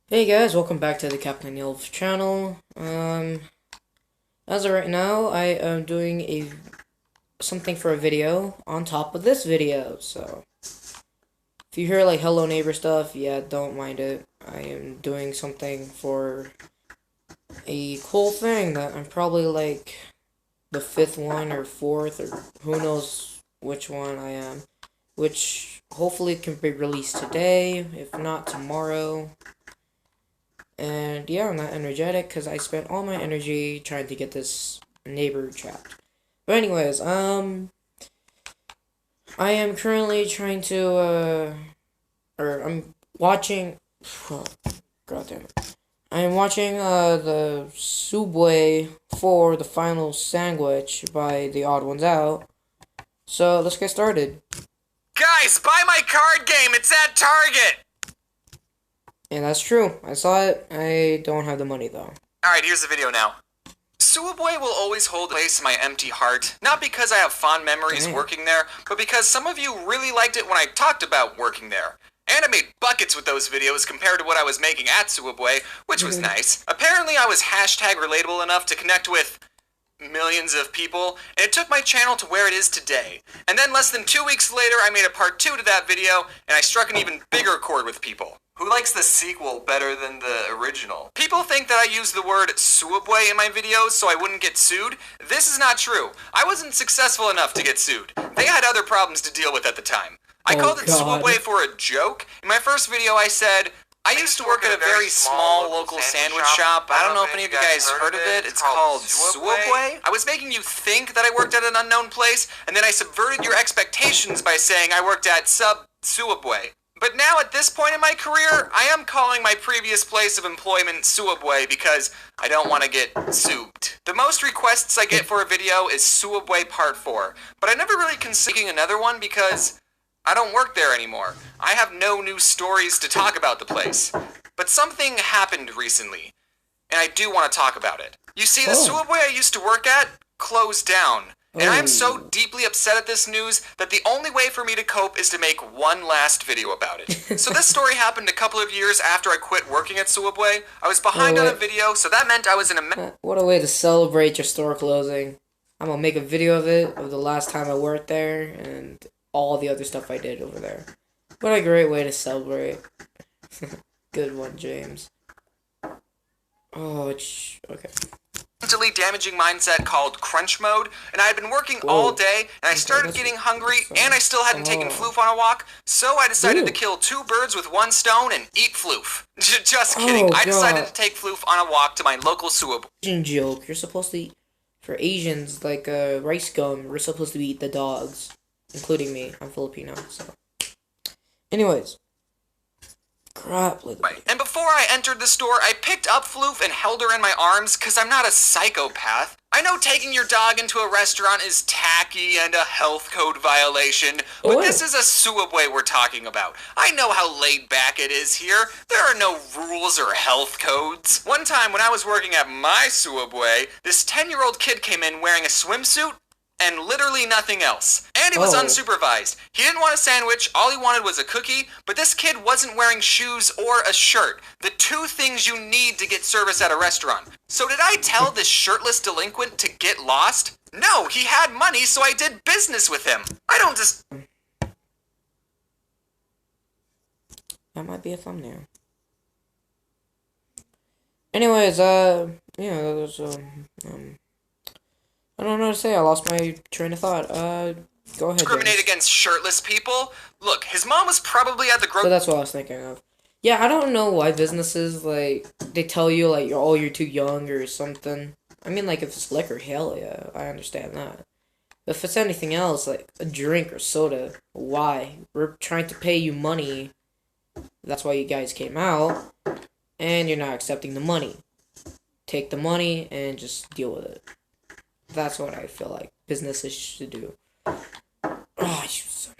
Hey guys, welcome back to the Captain Elf channel. As of right now, I am doing something for a video on top of this video. So, if you hear like hello neighbor stuff, yeah, don't mind it. I am doing something for a cool thing that I'm probably like the fifth one or fourth or who knows which one I am, which hopefully can be released today, if not tomorrow. And yeah, I'm not energetic because I spent all my energy trying to get this neighbor trapped. But anyways, I am currently trying to, I'm watching, oh, god damn it. I am watching, the sooubway for the final sandwich by The Odd Ones Out. So, let's get started. Guys, buy my card game! It's at Target! And that's true. I saw it. I don't have the money, though. Alright, here's the video now. Sooubway will always hold a place in my empty heart, not because I have fond memories working there, but because some of you really liked it when I talked about working there. And I made buckets with those videos compared to what I was making at Sooubway, which was nice. Apparently I was hashtag relatable enough to connect with millions of people, and it took my channel to where it is today. And then less than 2 weeks later, I made a part 2 to that video, and I struck an even bigger chord with people. Who likes the sequel better than the original? People think that I use the word sooubway in my videos so I wouldn't get sued. This is not true. I wasn't successful enough to get sued. They had other problems to deal with at the time. I called it sooubway for a joke. In my first video I said, I used to work at a very small local sandwich shop. I don't know if any of you guys heard of it. It's called sooubway. I was making you think that I worked at an unknown place, and then I subverted your expectations by saying I worked at sooubway. But now at this point in my career, I am calling my previous place of employment sooubway because I don't want to get souped. The most requests I get for a video is sooubway part 4, but I never really considered making another one because I don't work there anymore. I have no new stories to talk about the place. But something happened recently, and I do want to talk about it. You see, the sooubway I used to work at closed down. And I am so deeply upset at this news that the only way for me to cope is to make one last video about it. So this story happened a couple of years after I quit working at sooubway. I was behind on a video, so that meant I was in a what a way to celebrate your store closing. I'm gonna make a video of it, of the last time I worked there, and all the other stuff I did over there. What a great way to celebrate. Good one, James. Oh, okay. Mentally damaging mindset called crunch mode, and I had been working all day, and I started getting hungry, and I still hadn't taken Floof on a walk, so I decided to kill 2 birds with 1 stone and eat Floof. Just kidding. I decided to take Floof on a walk to my local sooubway. Asian joke. You're supposed to eat, for Asians, like rice gum, we're supposed to eat the dogs. Including me. I'm Filipino, so. Anyways. Crap. And before I entered the store, I picked up Floof and held her in my arms, because I'm not a psychopath. I know taking your dog into a restaurant is tacky and a health code violation, but this is a sooubway we're talking about. I know how laid back it is here. There are no rules or health codes. One time when I was working at my sooubway, this 10-year-old kid came in wearing a swimsuit and literally nothing else. And he was unsupervised. He didn't want a sandwich, all he wanted was a cookie, but this kid wasn't wearing shoes or a shirt. The 2 things you need to get service at a restaurant. So did I tell this shirtless delinquent to get lost? No, he had money, so I did business with him. I don't just... That might be a thumbnail. Anyways, yeah, that was, I don't know what to say. I lost my train of thought. Go ahead, discriminate James. Against shirtless people? Look, his mom was probably at the So that's what I was thinking of. Yeah, I don't know why businesses, like, they tell you, like, you're too young or something. I mean, like, if it's liquor, hell yeah, I understand that. But if it's anything else, like a drink or soda, why? We're trying to pay you money. That's why you guys came out. And you're not accepting the money. Take the money and just deal with it. That's what I feel like businesses should do. Oh, you son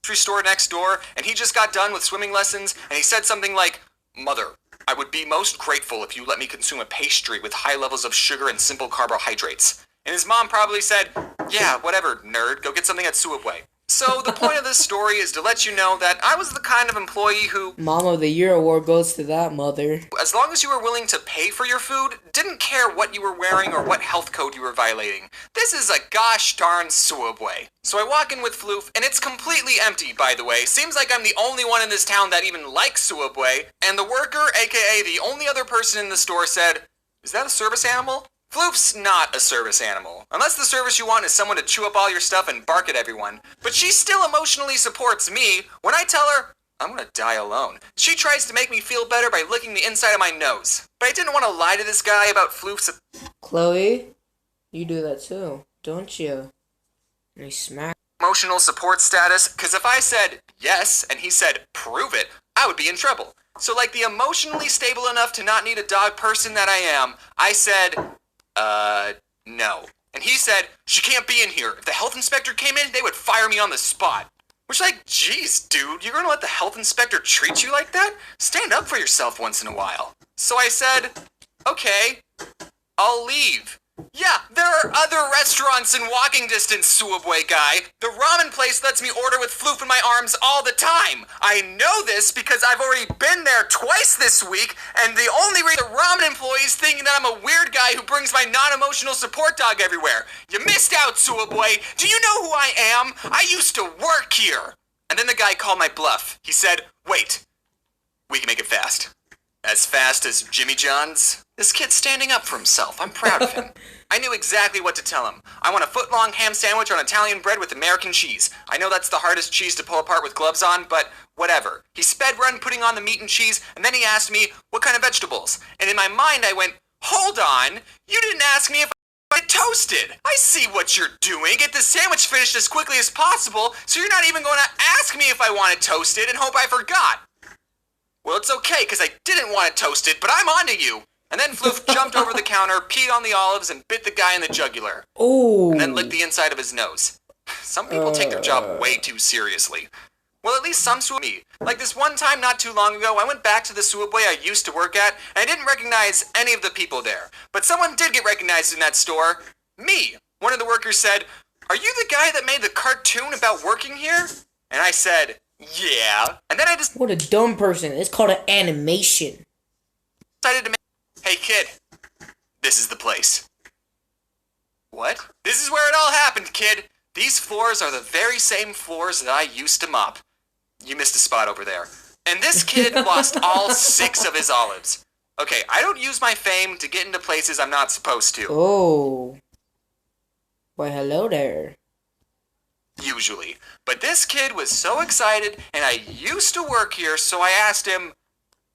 of... store next door, and he just got done with swimming lessons, and he said something like, "Mother, I would be most grateful if you let me consume a pastry with high levels of sugar and simple carbohydrates." And his mom probably said, "Yeah, whatever, nerd, go get something at sooubway." So the point of this story is to let you know that I was the kind of employee who, Mom of the Year award goes to that mother. as long as you were willing to pay for your food, didn't care what you were wearing or what health code you were violating. This is a gosh darn sooubway. So I walk in with Floof, and it's completely empty, by the way. Seems like I'm the only one in this town that even likes sooubway, and the worker, aka the only other person in the store, said, "Is that a service animal?" Floof's not a service animal, unless the service you want is someone to chew up all your stuff and bark at everyone. But she still emotionally supports me when I tell her I'm gonna die alone. She tries to make me feel better by licking the inside of my nose. But I didn't want to lie to this guy about Floof's... Chloe, you do that too, don't you? And he smacked. Emotional support status, because if I said yes and he said prove it, I would be in trouble. So like the emotionally stable enough to not need a dog person that I am, I said, no. And he said, she can't be in here. If the health inspector came in, they would fire me on the spot. Which, like, geez, dude, you're gonna let the health inspector treat you like that? Stand up for yourself once in a while. So I said, okay, I'll leave. Yeah, there are other restaurants in walking distance, sooubway guy. The ramen place lets me order with Floof in my arms all the time. I know this because I've already been there twice this week, and the only reason the ramen employees thinking that I'm a weird guy who brings my non-emotional support dog everywhere. You missed out, sooubway. Do you know who I am? I used to work here. And then the guy called my bluff. He said, wait, we can make it fast. As fast as Jimmy John's? This kid's standing up for himself. I'm proud of him. I knew exactly what to tell him. I want a foot-long ham sandwich on Italian bread with American cheese. I know that's the hardest cheese to pull apart with gloves on, but whatever. He sped run putting on the meat and cheese, and then he asked me what kind of vegetables. And in my mind I went, hold on, you didn't ask me if I toasted. I see what you're doing. Get the sandwich finished as quickly as possible, so you're not even going to ask me if I wanted toasted and hope I forgot. Well, it's okay, because I didn't want it toasted, but I'm onto you. And then Floof jumped over the counter, peed on the olives, and bit the guy in the jugular. Oh. And then licked the inside of his nose. Some people take their job way too seriously. Well, at least some sooubway me. Like this one time not too long ago, I went back to the sooubway I used to work at, and I didn't recognize any of the people there. But someone did get recognized in that store. Me. One of the workers said, "Are you the guy that made the cartoon about working here?" And I said, "Yeah." And then I just... What a dumb person. It's called an animation. decided to make... Hey kid, this is the place. What? This is where it all happened, kid. These floors are the very same floors that I used to mop. You missed a spot over there. And this kid lost all 6 of his olives. Okay, I don't use my fame to get into places I'm not supposed to. Oh. Well, hello there. Usually. But this kid was so excited, and I used to work here, so I asked him,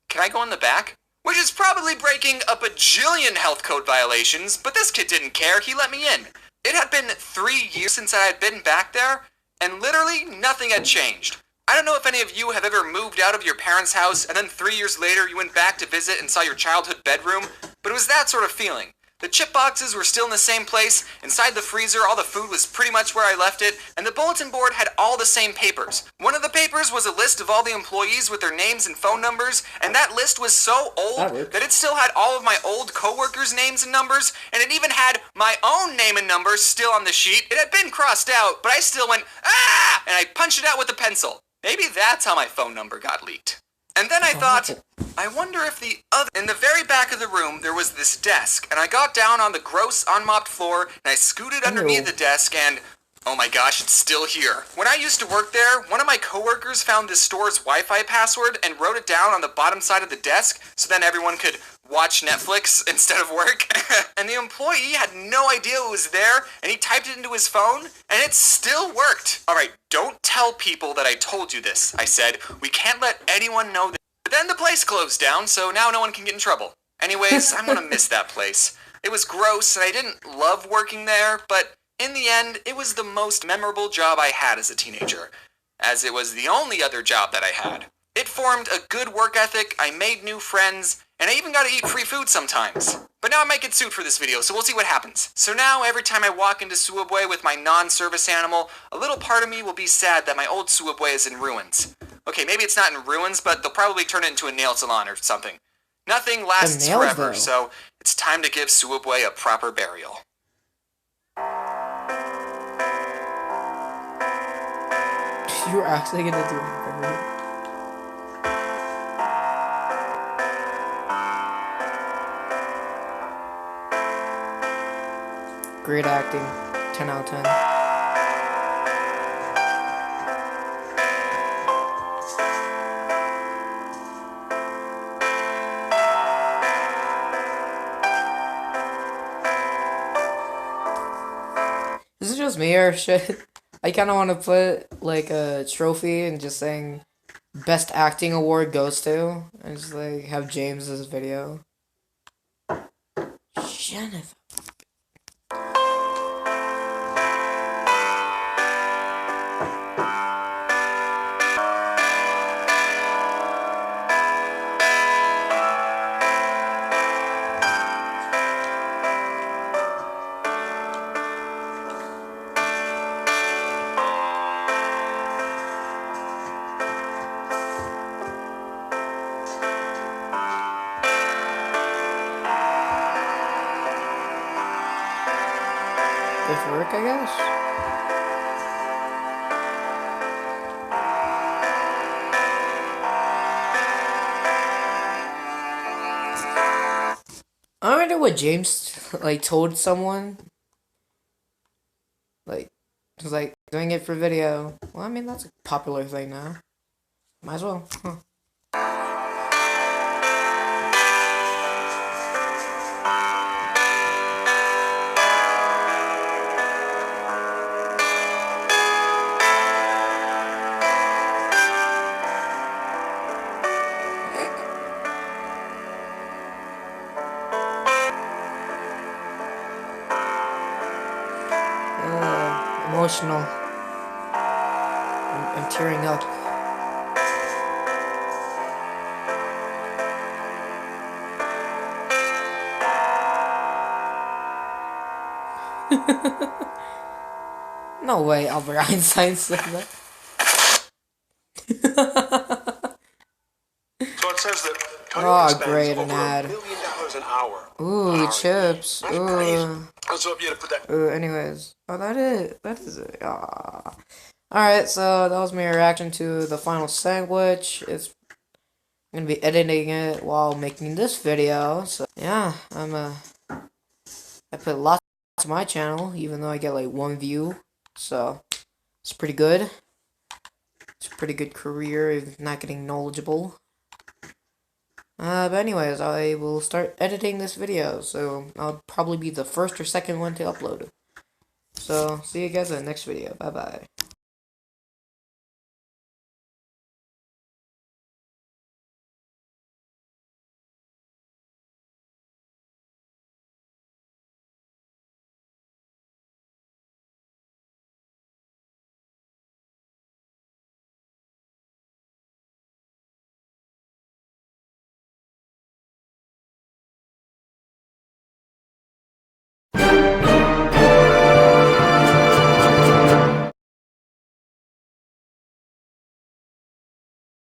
"Can I go in the back?" Which is probably breaking a bajillion health code violations, but this kid didn't care, he let me in. It had been 3 years since I had been back there, and literally nothing had changed. I don't know if any of you have ever moved out of your parents' house, and then 3 years later you went back to visit and saw your childhood bedroom, but it was that sort of feeling. The chip boxes were still in the same place, inside the freezer all the food was pretty much where I left it, and the bulletin board had all the same papers. One of the papers was a list of all the employees with their names and phone numbers, and that list was so old that it still had all of my old coworkers' names and numbers, and it even had my own name and number still on the sheet. It had been crossed out, but I still went, "Ah!" and I punched it out with a pencil. Maybe that's how my phone number got leaked. And then I thought, I wonder if the other... In the very back of the room, there was this desk, and I got down on the gross, unmopped floor, and I scooted underneath the desk, and... oh my gosh, it's still here. When I used to work there, one of my coworkers found this store's Wi-Fi password and wrote it down on the bottom side of the desk, so then everyone could watch Netflix instead of work. And the employee had no idea it was there, and he typed it into his phone, and it still worked. Alright, don't tell people that I told you this, I said. We can't let anyone know that. But then the place closed down, so now no one can get in trouble. Anyways, I'm gonna miss that place. It was gross, and I didn't love working there, but in the end, it was the most memorable job I had as a teenager, as it was the only other job that I had. It formed a good work ethic, I made new friends, and I even got to eat free food sometimes. But now I might get sued for this video, so we'll see what happens. So now, every time I walk into sooubway with my non-service animal, a little part of me will be sad that my old sooubway is in ruins. Okay, maybe it's not in ruins, but they'll probably turn it into a nail salon or something. Nothing lasts forever, so it's time to give sooubway a proper burial. You're actually gonna do it. Great acting. 10 out of 10. Is it just me or shit? I kind of want to put like a trophy and just saying best acting award goes to, and just like have James's video. Jennifer. Good work, I guess. I wonder what James like told someone. Like, was like doing it for video. Well, I mean that's a popular thing now. Might as well. Huh. Emotional. I'm tearing up. No way Albert Einstein said that. So it says that Oh, great, an ad. $1 million an hour. Ooh, chips. Ooh. So if you had to put that. Anyways. Oh, that is it. Ah. Alright, so that was my reaction to the final sandwich. I'm gonna be editing it while making this video. So, yeah, I put lots to my channel, even though I get like 1 view. So, it's pretty good. It's a pretty good career if not getting knowledgeable. But anyways, I will start editing this video, so I'll probably be the first or second one to upload it. So, see you guys in the next video. Bye-bye.